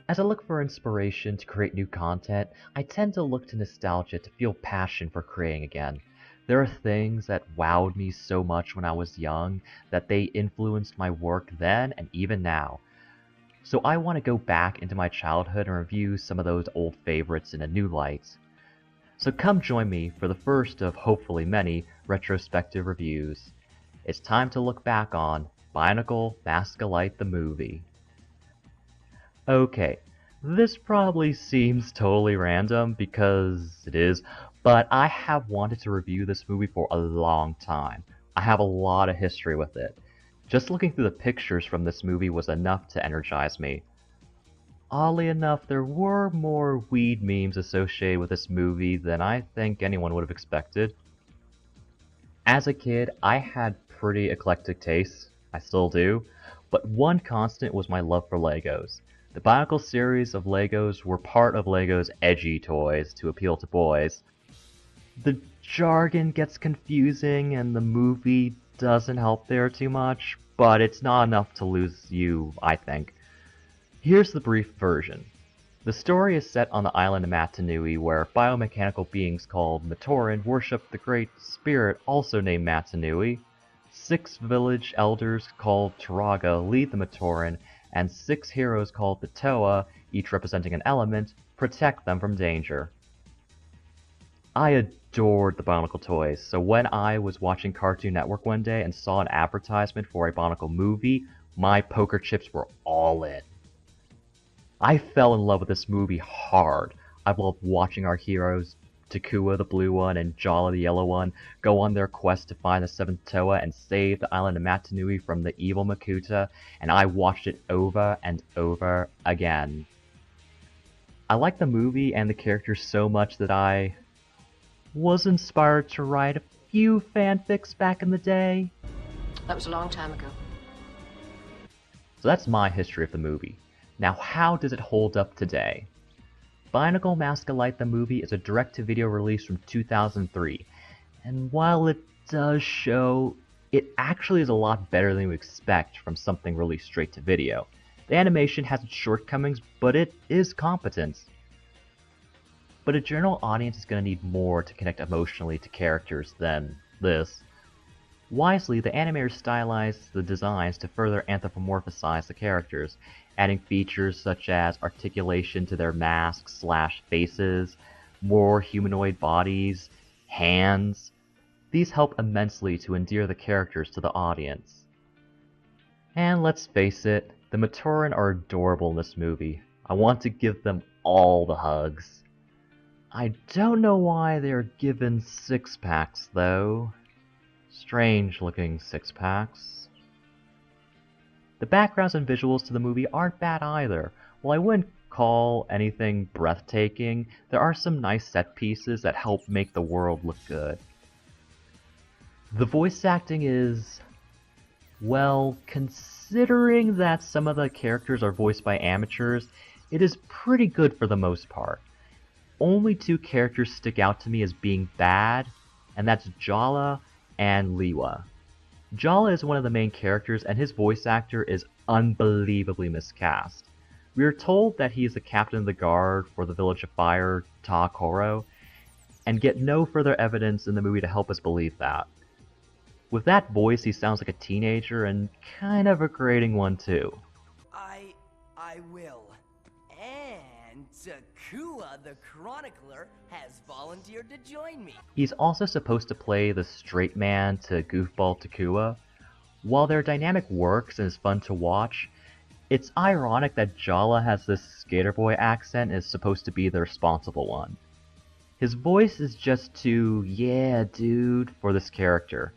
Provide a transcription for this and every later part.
As I look for inspiration to create new content, I tend to look to nostalgia to feel passion for creating again. There are things that wowed me so much when I was young that they influenced my work then and even now. So I want to go back into my childhood and review some of those old favorites in a new light. So come join me for the first of hopefully many retrospective reviews. It's time to look back on BIONICLE Light the movie. Okay, this probably seems totally random because it is, but I have wanted to review this movie for a long time. I have a lot of history with it. Just looking through the pictures from this movie was enough to energize me. Oddly enough, there were more weed memes associated with this movie than I think anyone would have expected. As a kid, I had pretty eclectic tastes, I still do, but one constant was my love for Legos. The BIONICLE series of Legos were part of LEGO's edgy toys to appeal to boys. The jargon gets confusing and the movie doesn't help there too much, but it's not enough to lose you, I think. Here's the brief version. The story is set on the island of Matanui, where biomechanical beings called Matoran worship the Great Spirit, also named Matanui. 6 village elders called Turaga lead the Matoran, and 6 heroes called the Toa, each representing an element, protect them from danger. I adored the BIONICLE toys, so when I was watching Cartoon Network one day and saw an advertisement for a BIONICLE movie, my poker chips were all in. I fell in love with this movie hard. I've loved watching our heroes, Takua the blue one and Jala the yellow one, go on their quest to find the 7th Toa and save the island of Matanui from the evil Makuta, and I watched it over and over again. I liked the movie and the characters so much that I was inspired to write a few fanfics back in the day. That was a long time ago. So that's my history of the movie. Now how does it hold up today? BIONICLE Light the movie is a direct-to-video release from 2003, and while it does show, it actually is a lot better than you expect from something released straight to video. The animation has its shortcomings, but it is competent. But a general audience is going to need more to connect emotionally to characters than this. Wisely, the animators stylized the designs to further anthropomorphize the characters, adding features such as articulation to their masks/faces, more humanoid bodies, hands. These help immensely to endear the characters to the audience. And let's face it, the Matoran are adorable in this movie. I want to give them all the hugs. I don't know why they are given 6-packs though. Strange looking 6-packs. The backgrounds and visuals to the movie aren't bad either. While I wouldn't call anything breathtaking, there are some nice set pieces that help make the world look good. The voice acting is, well, considering that some of the characters are voiced by amateurs, it is pretty good for the most part. Only 2 characters stick out to me as being bad, and that's Jala and Liwa. Jala is one of the main characters and his voice actor is unbelievably miscast. We are told that he is the captain of the guard for the Village of Fire, Ta Koro, and get no further evidence in the movie to help us believe that. With that voice, he sounds like a teenager and kind of a grating one too. I will. And Takua the Chronicler has volunteered to join me. He's also supposed to play the straight man to goofball Takua. While their dynamic works and is fun to watch, it's ironic that Jala has this skater boy accent and is supposed to be the responsible one. His voice is just too, yeah dude, for this character.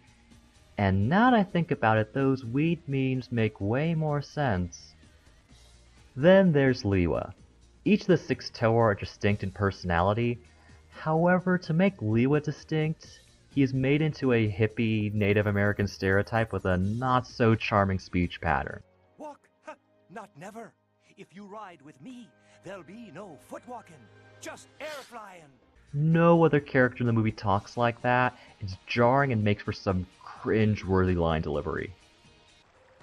And now that I think about it, those weed memes make way more sense. Then there's Liwa. Each of the 6 Toa are distinct in personality. However, to make Liwa distinct, he is made into a hippie Native American stereotype with a not-so-charming speech pattern. Walk? Ha, not never. If you ride with me, there'll be no foot walking, just air flying. No other character in the movie talks like that. It's jarring and makes for some cringe-worthy line delivery.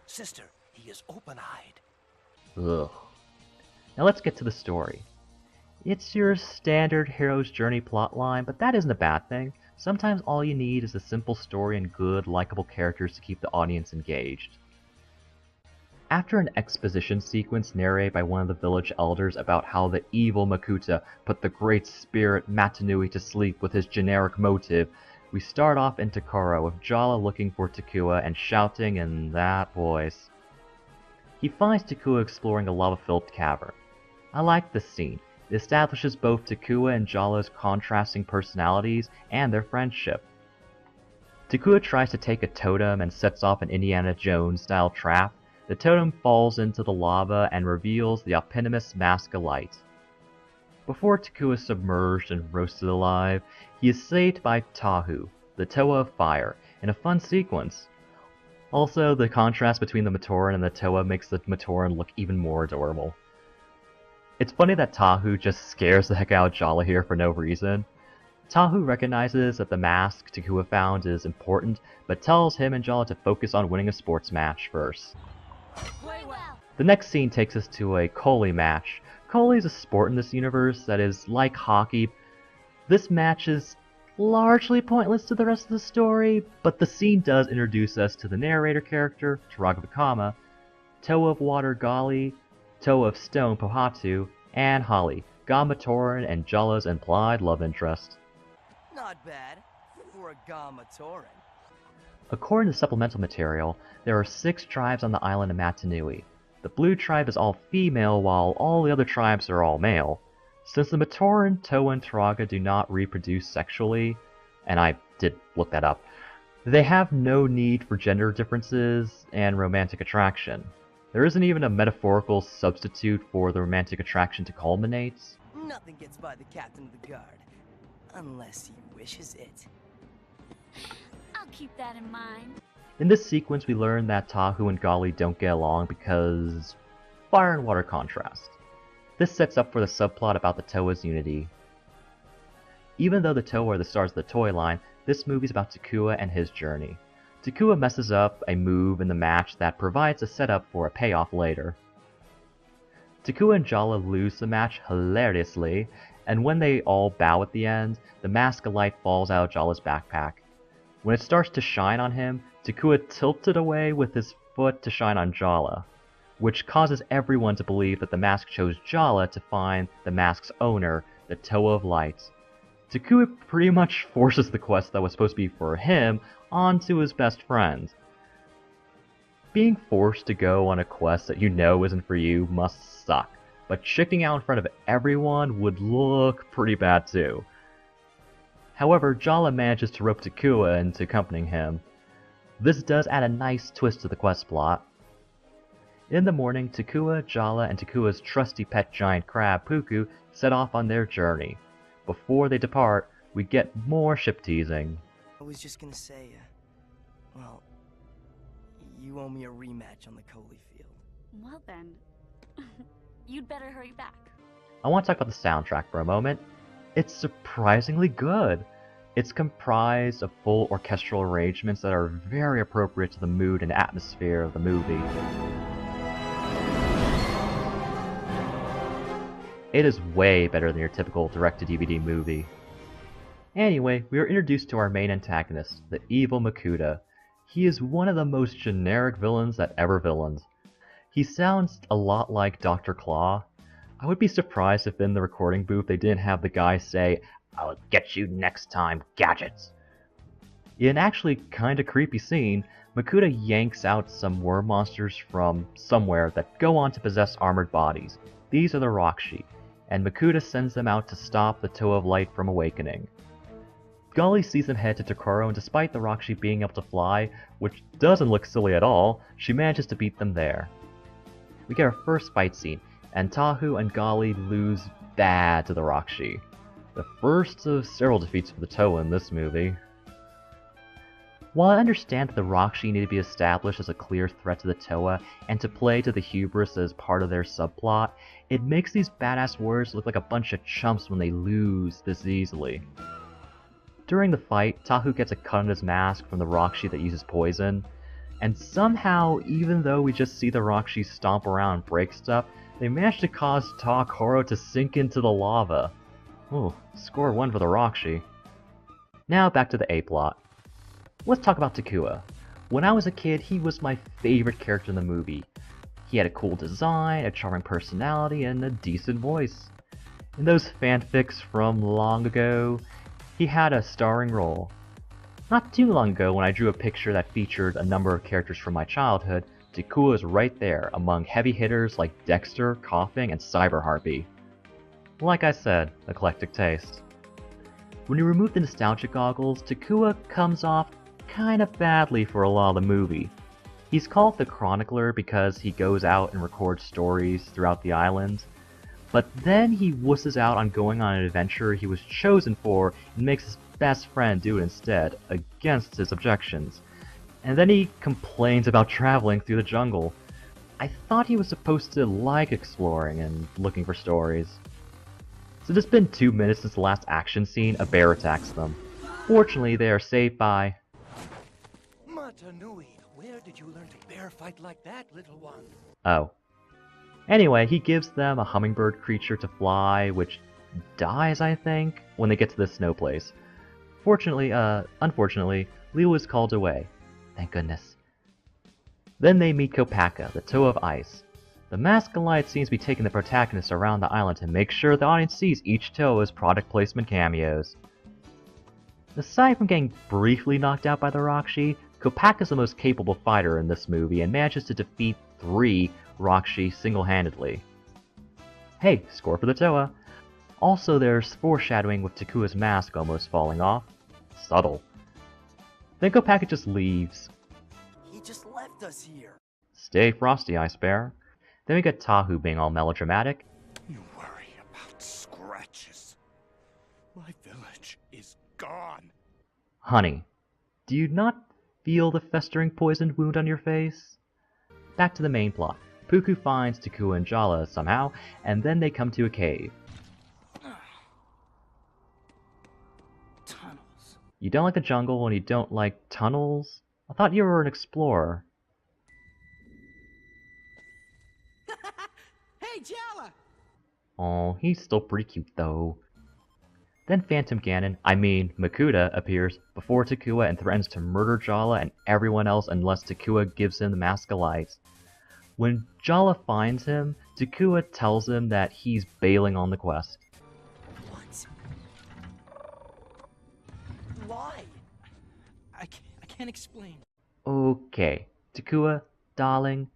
Sister, he is open-eyed. Ugh. Now let's get to the story. It's your standard hero's journey plotline, but that isn't a bad thing. Sometimes all you need is a simple story and good, likable characters to keep the audience engaged. After an exposition sequence narrated by one of the village elders about how the evil Makuta put the great spirit Matanui to sleep with his generic motive, we start off in Takara with Jala looking for Takua and shouting in that voice. He finds Takua exploring a lava-filled cavern. I like this scene. It establishes both Takua and Jala's contrasting personalities and their friendship. Takua tries to take a totem and sets off an Indiana Jones-style trap. The totem falls into the lava and reveals the eponymous Mask of Light. Before Takua is submerged and roasted alive, he is saved by Tahu, the Toa of Fire, in a fun sequence. Also, the contrast between the Matoran and the Toa makes the Matoran look even more adorable. It's funny that Tahu just scares the heck out of Jala here for no reason. Tahu recognizes that the mask Takua found is important, but tells him and Jala to focus on winning a sports match first. Play well. The next scene takes us to a Koli match. Koli is a sport in this universe that is like hockey. This match is largely pointless to the rest of the story, but the scene does introduce us to the narrator character, Taragavakama, Toa of Water Gali, Toa of Stone Pohatu, and Holly, Gamatoran and Jala's implied love interest. Not bad for a Gamma Torin. According to supplemental material, there are 6 tribes on the island of Matanui. The blue tribe is all female, while all the other tribes are all male. Since the Matoran, Toa, and Taraga do not reproduce sexually, and I did look that up, they have no need for gender differences and romantic attraction. There isn't even a metaphorical substitute for the romantic attraction to culminate. Nothing gets by the captain of the guard, unless he wishes it. I'll keep that in mind. In this sequence, we learn that Tahu and Gali don't get along because fire and water contrast. This sets up for the subplot about the Toa's unity. Even though the Toa are the stars of the toy line, this movie is about Takua and his journey. Takua messes up a move in the match that provides a setup for a payoff later. Takua and Jala lose the match hilariously, and when they all bow at the end, the Mask of Light falls out of Jala's backpack. When it starts to shine on him, Takua tilts it away with his foot to shine on Jala, which causes everyone to believe that the mask chose Jala to find the mask's owner, the Toa of Light. Takua pretty much forces the quest that was supposed to be for him onto his best friend. Being forced to go on a quest that you know isn't for you must suck, but chickening out in front of everyone would look pretty bad too. However, Jala manages to rope Takua into accompanying him. This does add a nice twist to the quest plot. In the morning, Takua, Jala, and Takua's trusty pet giant crab, Puku, set off on their journey. Before they depart, we get more ship teasing. I was just gonna say, well, you owe me a rematch on the Koli field. Well then, you'd better hurry back. I want to talk about the soundtrack for a moment. It's surprisingly good. It's comprised of full orchestral arrangements that are very appropriate to the mood and atmosphere of the movie. It is way better than your typical direct-to-DVD movie. Anyway, we are introduced to our main antagonist, the evil Makuta. He is one of the most generic villains that ever villained. He sounds a lot like Dr. Claw. I would be surprised if in the recording booth they didn't have the guy say, "I'll get you next time, gadgets." In an actually kinda creepy scene, Makuta yanks out some worm monsters from somewhere that go on to possess armored bodies. These are the Rakshi, and Makuta sends them out to stop the Toa of Light from awakening. Gali sees them head to Takaro, and despite the Rakshi being able to fly, which doesn't look silly at all, she manages to beat them there. We get our first fight scene, and Tahu and Gali lose bad to the Rakshi. The first of several defeats for the Toa in this movie. While I understand that the Rakshi need to be established as a clear threat to the Toa, and to play to the hubris as part of their subplot, it makes these badass warriors look like a bunch of chumps when they lose this easily. During the fight, Tahu gets a cut on his mask from the Rakshi that uses poison, and somehow, even though we just see the Rakshi stomp around and break stuff, They managed to cause Takoro to sink into the lava. Ooh, score 1 for the Roxy. Now back to the A-plot. Let's talk about Takua. When I was a kid, he was my favorite character in the movie. He had a cool design, a charming personality, and a decent voice. In those fanfics from long ago, he had a starring role. Not too long ago, when I drew a picture that featured a number of characters from my childhood, Takua is right there among heavy hitters like Dexter, Coughing, and Cyber Harpy. Like I said, eclectic taste. When you remove the nostalgia goggles, Takua comes off kinda badly for a lot of the movie. He's called the Chronicler because he goes out and records stories throughout the island, but then he wusses out on going on an adventure he was chosen for and makes his best friend do it instead, against his objections. And then he complains about traveling through the jungle. I thought he was supposed to like exploring and looking for stories. So it's been 2 minutes since the last action scene, a bear attacks them. Fortunately, they are saved by... Matanui, where did you learn to bear fight like that, little one? Oh. Anyway, he gives them a hummingbird creature to fly, which dies, I think, when they get to the snow place. Unfortunately, Leo is called away. Thank goodness. Then they meet Kopaka, the toe of ice. The Masquelite seems to be taking the protagonists around the island to make sure the audience sees each toe as product placement cameos. Aside from getting briefly knocked out by the Roxy, Kopaka is the most capable fighter in this movie and manages to defeat 3 Roxy single-handedly. Hey, score for the Toa. Also, there's foreshadowing with Takua's mask almost falling off. Subtle. Then Kopaka just leaves. He just left us here. Stay frosty, Ice Bear. Then we get Tahu being all melodramatic. You worry about scratches. My village is gone. Honey, do you not feel the festering poisoned wound on your face? Back to the main plot. Puku finds Takua and Jala somehow, and then they come to a cave. Tunnels. You don't like the jungle and you don't like tunnels? I thought you were an explorer. Hey, Jala! Aw, he's still pretty cute though. Then Phantom Ganon, Makuta, appears before Takua and threatens to murder Jala and everyone else unless Takua gives him the Mask of Light. When Jala finds him, Takua tells him that he's bailing on the quest. What? Why? I can't explain. Okay, Takua, darling,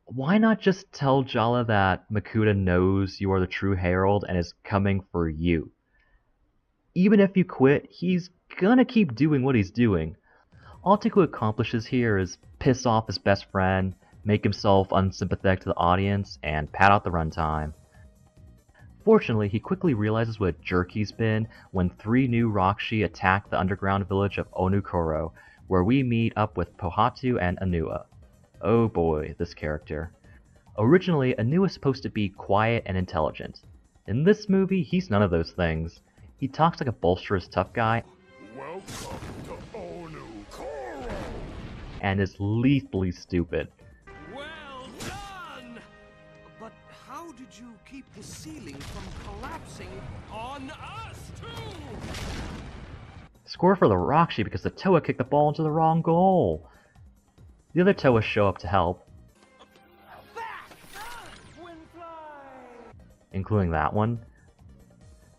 why not just tell Jala that Makuta knows you are the true herald and is coming for you? Even if you quit, he's gonna keep doing what he's doing. All Takua accomplishes here is piss off his best friend, make himself unsympathetic to the audience, and pad out the runtime. Fortunately, he quickly realizes what a jerk he's been when 3 new Roxy attack the underground village of Onukoro, where we meet up with Pohatu and Anua. Oh boy, this character. Originally, Anua is supposed to be quiet and intelligent. In this movie, he's none of those things. He talks like a bolsterous tough guy, Welcome to Onukoro. and is lethally stupid. Well done! But how did you keep the ceiling from collapsing on us, too? Score for the Roxy because the Toa kicked the ball into the wrong goal. The other Toa show up to help, including that one.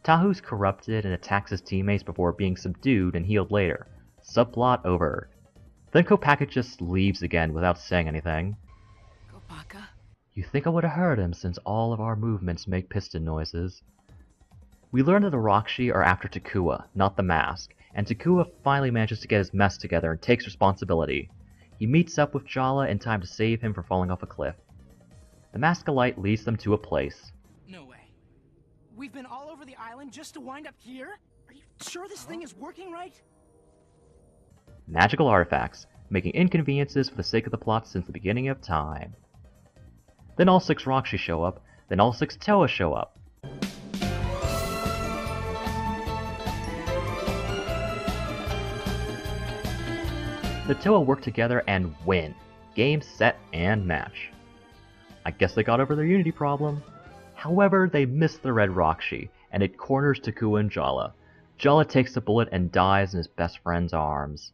Tahu's corrupted and attacks his teammates before being subdued and healed later. Subplot over. Then Kopaka just leaves again without saying anything. Kopaka? You think I would have heard him since all of our movements make piston noises. We learn that the Roxy are after Takua, not the mask, and Takua finally manages to get his mess together and takes responsibility. He meets up with Jala in time to save him from falling off a cliff. The Mask of Light leads them to a place. No way. We've been all over the island just to wind up here? Are you sure this thing is working right? Magical artifacts, making inconveniences for the sake of the plot since the beginning of time. Then all 6 Roxy show up, then all 6 Toa show up. The Toa work together and win. Game, set, and match. I guess they got over their unity problem. However, they miss the red Rockshi, and it corners Takua and Jala. Jala takes the bullet and dies in his best friend's arms.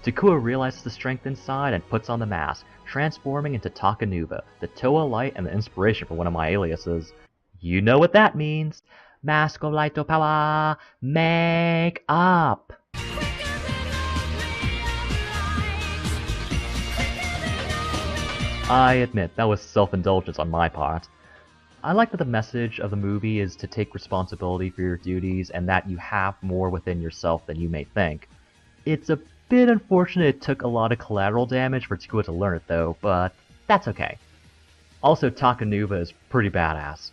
Takua realizes the strength inside and puts on the mask, transforming into Takanuva, the Toa light and the inspiration for one of my aliases. You know what that means. Mask of light to power, make up! I admit, that was self-indulgence on my part. I like that the message of the movie is to take responsibility for your duties and that you have more within yourself than you may think. It's a bit unfortunate it took a lot of collateral damage for Takua to learn it though, but that's okay. Also, Takanuva is pretty badass.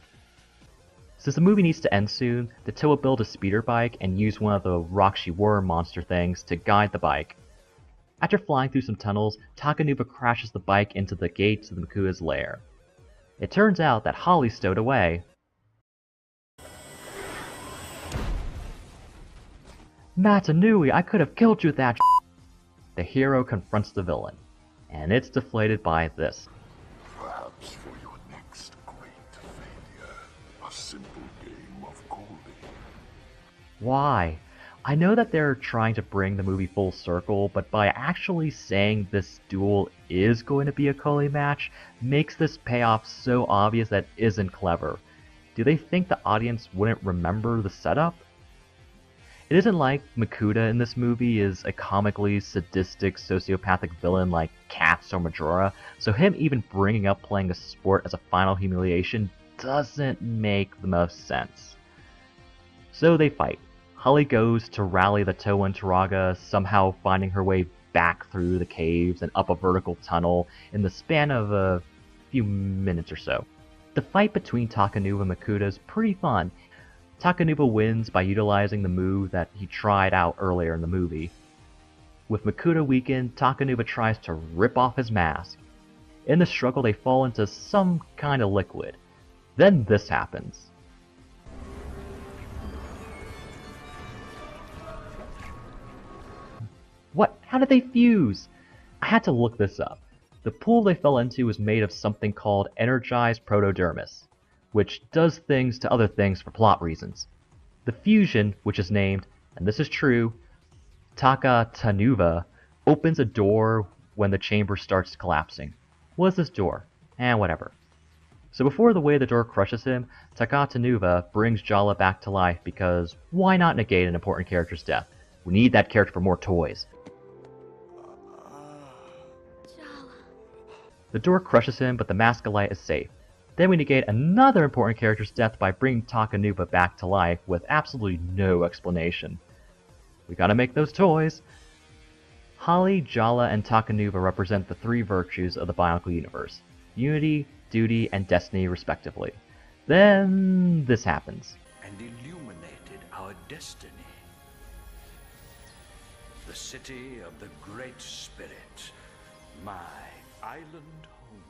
Since the movie needs to end soon, the Toa build a speeder bike and use one of the Rockshi worm monster things to guide the bike. After flying through some tunnels, Takanuva crashes the bike into the gate to the Makua's lair. It turns out that Holly's stowed away. Matanui, I could have killed you with that. The hero confronts the villain, and it's deflated by this. Perhaps for your next great failure, a simple game of Goldie. Why? I know that they're trying to bring the movie full circle, but by actually saying this duel is going to be a Koli match, makes this payoff so obvious that it isn't clever. Do they think the audience wouldn't remember the setup? It isn't like Makuta in this movie is a comically sadistic sociopathic villain like Cats or Majora, so him even bringing up playing a sport as a final humiliation doesn't make the most sense. So they fight. Holly goes to rally the Toa and Turaga, somehow finding her way back through the caves and up a vertical tunnel in the span of a few minutes or so. The fight between Takanuva and Makuta is pretty fun. Takanuva wins by utilizing the move that he tried out earlier in the movie. With Makuta weakened, Takanuva tries to rip off his mask. In the struggle, they fall into some kind of liquid. Then this happens. What? How did they fuse? I had to look this up. The pool they fell into was made of something called energized protodermis, which does things to other things for plot reasons. The fusion, which is named, and this is true, Takatanuva, opens a door when the chamber starts collapsing. What is this door? Whatever. So before the way the door crushes him, Takatanuva brings Jala back to life because why not negate an important character's death? We need that character for more toys. The door crushes him, but the Maskalite is safe. Then we negate another important character's death by bringing Takanuva back to life with absolutely no explanation. We gotta make those toys! Holly, Jala, and Takanuva represent the three virtues of the BIONICLE universe. Unity, duty, and destiny respectively. Then this happens. And illuminated our destiny. The city of the Great Spirit. My island home.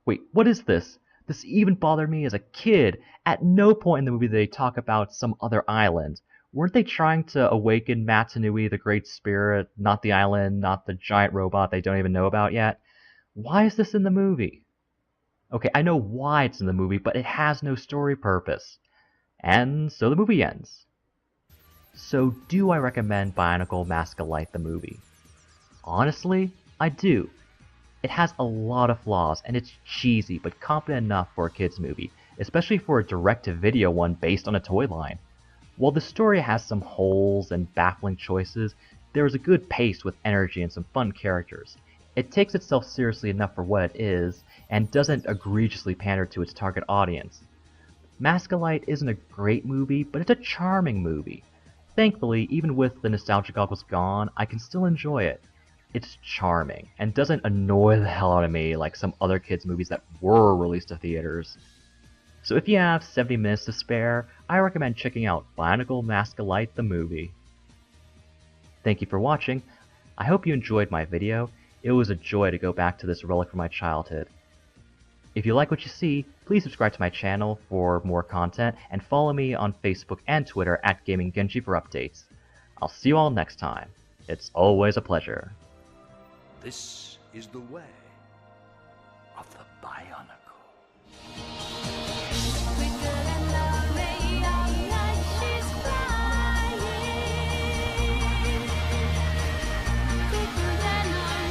Wait, what is this? This even bothered me as a kid. At no point in the movie do they talk about some other island. Weren't they trying to awaken Matanui, the Great Spirit, not the island, not the giant robot they don't even know about yet? Why is this in the movie? Okay, I know why it's in the movie, but it has no story purpose. And so the movie ends. So do I recommend BIONICLE Maskalite the movie? Honestly, I do. It has a lot of flaws, and it's cheesy but competent enough for a kids movie, especially for a direct-to-video one based on a toy line. While the story has some holes and baffling choices, there is a good pace with energy and some fun characters. It takes itself seriously enough for what it is, and doesn't egregiously pander to its target audience. Maskalite isn't a great movie, but it's a charming movie. Thankfully, even with the nostalgia goggles gone, I can still enjoy it. It's charming, and doesn't annoy the hell out of me like some other kids' movies that were released to theaters. So if you have 70 minutes to spare, I recommend checking out BIONICLE Maskalite the movie. Thank you for watching. I hope you enjoyed my video. It was a joy to go back to this relic from my childhood. If you like what you see, please subscribe to my channel for more content, and follow me on Facebook and Twitter at Gaming Genji for updates. I'll see you all next time. It's always a pleasure. This is the way of the Bionicle.